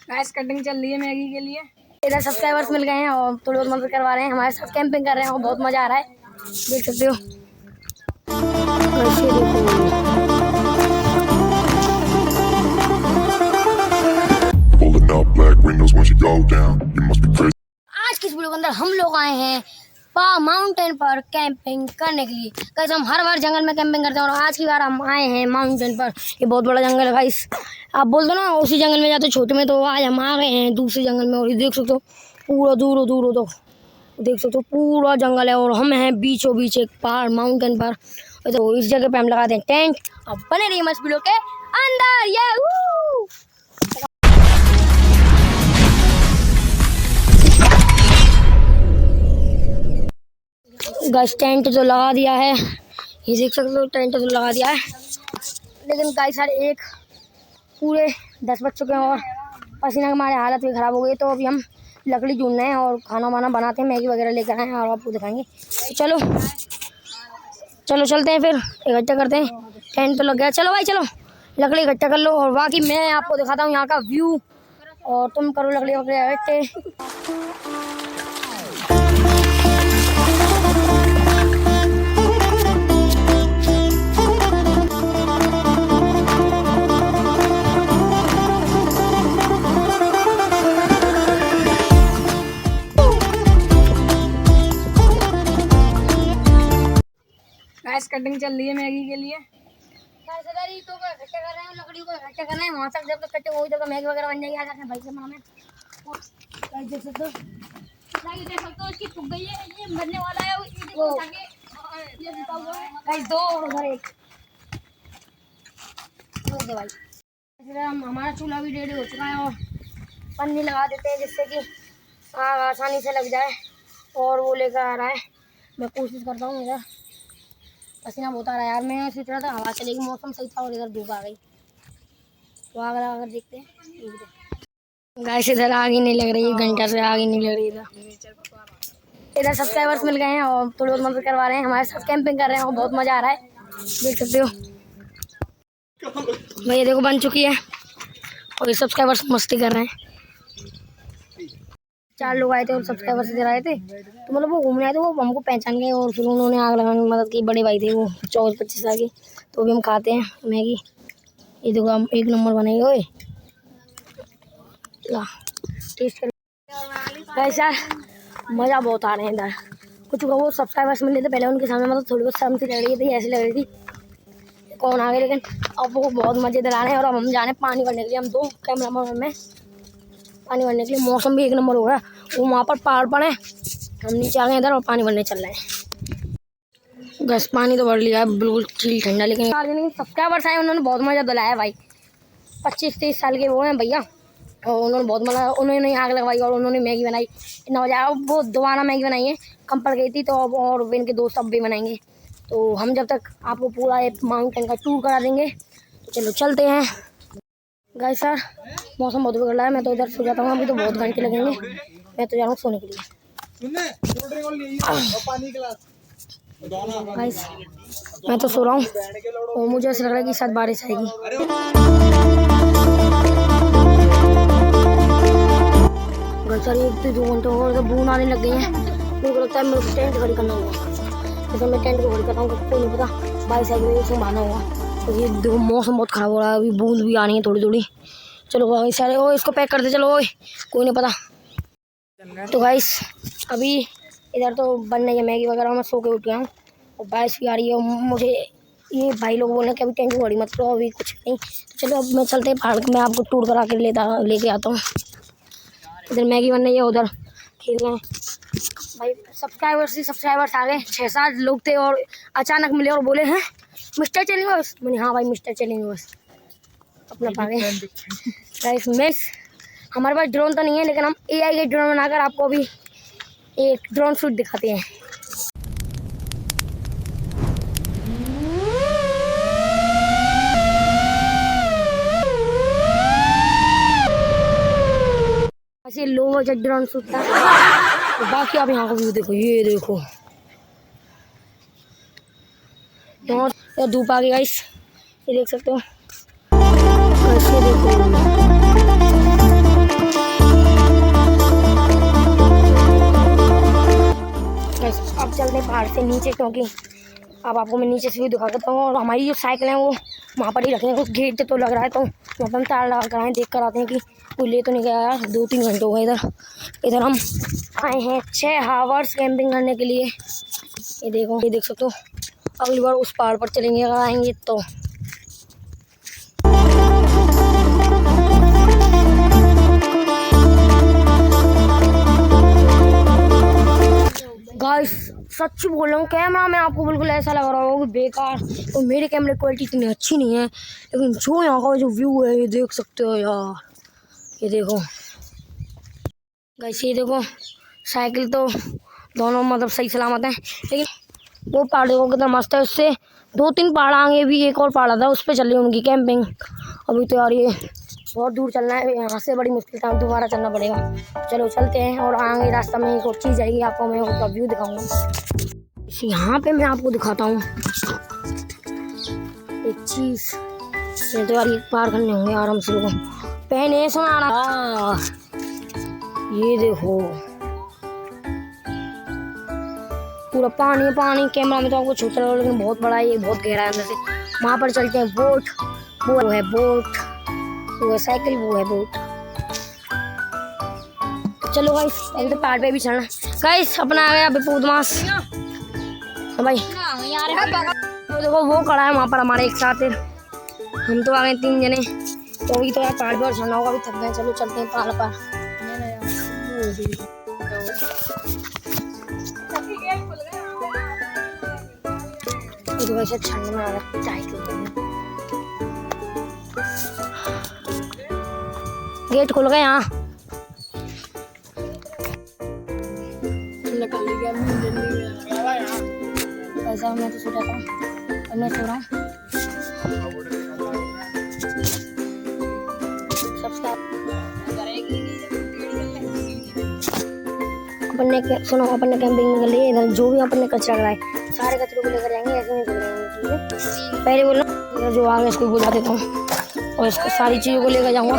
Gas cutting चल रही है मैगी के लिए। इधर सब्सक्राइबर्स मिल गए हैं और थोड़ी बहुत मदद करवा रहे हैं, हमारे साथ कैंपिंग कर रहे हैं और बहुत मजा आ रहा है, देख सकते हो। आज की इस वीडियो के अंदर हम लोग आए हैं माउंटेन पर कैंपिंग करने के लिए। कैसे हम हर बार जंगल में कैंपिंग करते हैं और आज की बार हम आए हैं माउंटेन पर। ये बहुत बड़ा जंगल है भाई, आप बोल दो ना उसी जंगल में जाते छोटे में, तो आज हम आ गए हैं दूसरे जंगल में। और ये देख सकते हो पूरा दूर दूर तो देख सकते हो पूरा जंगल है और हम हैं बीचों बीच एक पहाड़ माउंटेन पर। तो इस जगह पे हम लगाते हैं टेंट। अब बने रहिए मस्त वीडियो के अंदर। ये गाइस टेंट तो लगा दिया है, ये देख सकते हो टेंट तो लगा दिया है, लेकिन गाइस यार एक पूरे 10 बज चुके हैं और पसीना हमारे हालत भी ख़राब हो गई। तो अभी हम लकड़ी ढूंढ रहे हैं और खाना वाना बनाते हैं, मैगी वगैरह लेकर आए हैं और आपको दिखाएंगे। तो चलो चलो चलते हैं, फिर इकट्ठा करते हैं। टेंट तो लग गया, चलो भाई चलो लकड़ी इकट्ठा कर लो और बाकी मैं आपको दिखाता हूँ यहाँ का व्यू और तुम करो लकड़ी वकड़ी इकट्ठे। गैस कटिंग चल रही है मैगी के लिए। तो इकट्ठा कर रहे हैं, लकड़ी को इकट्ठा कर रहे हैं, वहाँ तक जब तक इकट्ठे हो तब मैगी वगैरह बन जाएगी। आ जाते हैं भाई के मामा में। देख सकते हो इसकी टूट गई है, ये मरने वाला है। गाइस दो और उधर एक दो भाई। हमारा चूल्हा भी रेडी हो चुका है और पन्नी लगा देते हैं जिससे कि आग आसानी से लग जाए। और वो लेकर आ रहा है, मैं कोशिश करता हूँ। इधर पसीना बहुत आ रहा है यार, मैं सोच रहा था हवा चलेगी, मौसम सही था और इधर धूप आ गई। तो आग लगा कर देखते हैं। गाइस इधर आग ही नहीं लग रही, घंटा से आग ही नहीं लग रही। इधर सब्सक्राइबर्स मिल गए हैं और थोड़ी बहुत मदद करवा रहे हैं, हमारे साथ कैंपिंग कर रहे हैं और बहुत मज़ा आ रहा है, देख सकते हो। भैया देखो बन चुकी है और ये सब्सक्राइबर्स मस्ती कर रहे हैं। 4 लोग आए थे और सब्सक्राइबर्स इधर आए थे, तो मतलब वो घूमने आए थे, वो हमको पहचान गए और फिर उन्होंने आग लगाने में मदद की। बड़े भाई थे वो 24-25 साल के। तो अभी हम खाते हैं मैगी। ये देखो हम एक नंबर बनेंगे। ओए ला टेस्ट कर यार, मज़ा बहुत आ रहे हैं इधर। कुछ वो सब्सक्राइबर्स मिले थे पहले, उनके सामने मतलब थोड़ी बहुत शर्म सी लग रही थी, ऐसी लग रही थी कौन आ गए, लेकिन अब वो बहुत मज़ेदार आ रहे हैं। और अब हम जाने पानी भरने के लिए, हम 2 कैमरामैन में पानी भरने के लिए। मौसम भी एक नंबर हो रहा है, वो वहाँ पर पहाड़ पर है, हम नीचे आ गए इधर और पानी भरने चल रहे हैं। गैस पानी तो भर लिया है, बिल्कुल चिल ठंडा। लेकिन सब्सक्राइबर्स आए, उन्होंने बहुत मज़ा दिलाया भाई। 25-30 साल के वो हैं भैया और उन्होंने बहुत मज़ा, उन्होंने आग लगवाई और उन्होंने मैगी बनाई, इतना मज़ा आया। वो दोबारा मैगी बनाई है, कम पड़ गई थी तो अब और इनके दोस्त अब भी बनाएंगे। तो हम जब तक आपको पूरा एक माउंटेन का टूर करा देंगे। तो चलो चलते हैं। गाइस सर मौसम बहुत बिगड़ रहा है, मैं तो इधर सो जाता हूँ, अभी तो बहुत घंटे लगेंगे। मैं तो जा रहा हूँ सोने के लिए। गाइस मैं तो सो रहा हूँ और मुझे ऐसा लग रहा है कि शायद बारिश आएगी। सर 1-2 घंटे और तो बूंद आने लग गई है। मेरे को लगता है मेरे को टेंट खड़ी करना होगा। जैसे मैं टेंट को खड़ी करता हूँ, कोई नहीं पता बारिश आएगी, उसमें बहाना होगा। तो ये देखो मौसम बहुत ख़राब हो रहा है, अभी बूंद भी आनी है थोड़ी थोड़ी। चलो भाई सारे ओ इसको पैक करते चलो, ओए कोई नहीं पता। तो गाइस अभी इधर तो बन नहीं है मैगी वगैरह, मैं सो के उठ गया हूँ और बारिश भी आ रही है। मुझे ये भाई लोग बोल रहे हैं कि अभी टेंट को खड़ी मत करो, अभी कुछ नहीं। तो चलो अब मैं चलते हैं पहाड़ में, आपको टूर करा के लेके आता हूँ। इधर मैगी बन रही है, उधर खेल रहे हैं भाई। सब्सक्राइबर्स आ गए, 6-7 लोग थे और अचानक मिले और बोले हैं मिस्टर चैलेंजर्स। मैंने हाँ भाई मिस्टर चैलेंजर्स अपना पा गए। गाइस मिस हमारे पास ड्रोन तो नहीं है, लेकिन हम AI के ड्रोन बनाकर आपको अभी एक ड्रोन शूट दिखाते हैं। ऐसे लो बजट ड्रोन शूट था। तो बाकी आप यहाँ का व्यू देखो, ये देखो यहाँ धूप आ गई गाइस, ये देख सकते हो। ऐसे देखो पहाड़ से नीचे, क्योंकि अब आपको मैं नीचे से भी दिखा देता हूँ। और हमारी जो साइकिल है वो वहाँ पर ही रखी है, कुछ गेट तो लग रहा है, तो अपन तार लगा कर आए, देख कर आते हैं कि कोई ले तो नहीं गया यार। 2-3 घंटे हो गए इधर हम आए हैं 6 आवर्स कैंपिंग करने के लिए। ये देखो, ये देख सकते हो। अगली बार उस पहाड़ पर चलेंगे अगर आएंगे तो। गाइस सच बोल रहा हूँ, कैमरा में आपको बिल्कुल ऐसा लग रहा होगा कि बेकार, तो मेरे कैमरे क्वालिटी इतनी अच्छी नहीं है, लेकिन जो यहाँ का जो व्यू है ये देख सकते हो यार। ये देखो गाइस, ये देखो साइकिल तो दोनों मतलब सही सलामत हैं, लेकिन वो पहाड़ देखो कितना मस्त है। उससे 2-3 पहाड़ आगे भी एक और पहाड़ था, उस पर चल रही उनकी कैंपिंग। अभी तो यार ये बहुत दूर चलना है, यहाँ से बड़ी मुश्किल था, दोबारा चलना पड़ेगा। चलो चलते हैं, और आगे रास्ता में एक और चीज़ आएगी, आपको मैं उसका व्यू दिखाऊंगा। यहाँ पे मैं आपको दिखाता हूँ एक चीज़। ये तो यार ये पार करने होंगे आराम से, लोगों पहने सुना रहा। ये देखो पूरा पानी पानी, कैमरा में तो आपको छोटा लगा लेकिन बहुत बड़ा है, ये बहुत गहरा है अंदर से। वहाँ पर चलते हैं बोट, वो है बोट, वो है साइकिल, वो है बोट। तो चलो गाइस, पहले तो पहाड़ पे भी चलना। गाइस अपना आ गया बेपूदमास भाई, तो देखो वो खड़ा है वहाँ पर हमारे एक साथ। हम तो आ गए 3 जने, तो अभी तो यार पहाड़ पर चलना होगा, अभी थक गए। चलो चलते हैं पहाड़ पर। तो वैसे ठंड में आ रहा टाइट हो गया। गेट खुल गया यहाँ। ऐसा मैं तो सो जाता हूँ, और मैं सो रहा हूँ। अपन ने सुनो, अपन ने कैंपिंग कर ली। इधर जो भी अपन ने कचरा लगाए सारे कचरों को लेकर जाएंगे, ऐसे नहीं कर जाएंगे। पहले बोलना जो आगे इसको बुला देता हूँ, और इसको सारी चीज़ों को लेकर जाऊँगा।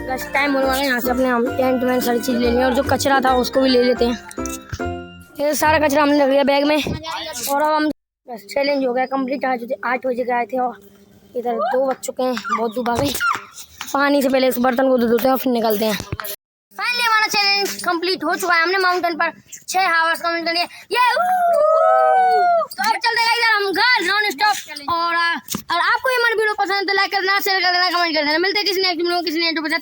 बस टाइम होने वाला है, यहाँ से अपने हम टेंट में सारी चीज़ ले लेंगे, और जो कचरा था उसको भी ले लेते हैं। ये सारा कचरा हमने लग लिया बैग में, और अब हम बस चैलेंज हो गया कंप्लीट। 8 बजे गए थे और इधर 2 बज चुके हैं, बहुत धूप आ गई। पानी से पहले इस बर्तन को धोते हैं और फिर निकलते हैं। फाइनली हमारा चैलेंज कंप्लीट हो चुका है, हमने माउंटेन पर 6 आवर्स कंप्लीट कर लिया। तो अब चलते हैं इधर हम घर नॉन स्टॉप। और आपको ये हमारी वीडियो पसंद है तो लाइक करना, शेयर करना, कमेंट कर देना। मिलते हैं किसी नेक्स्ट वीडियो, किसी नेक्स्ट वीडियो।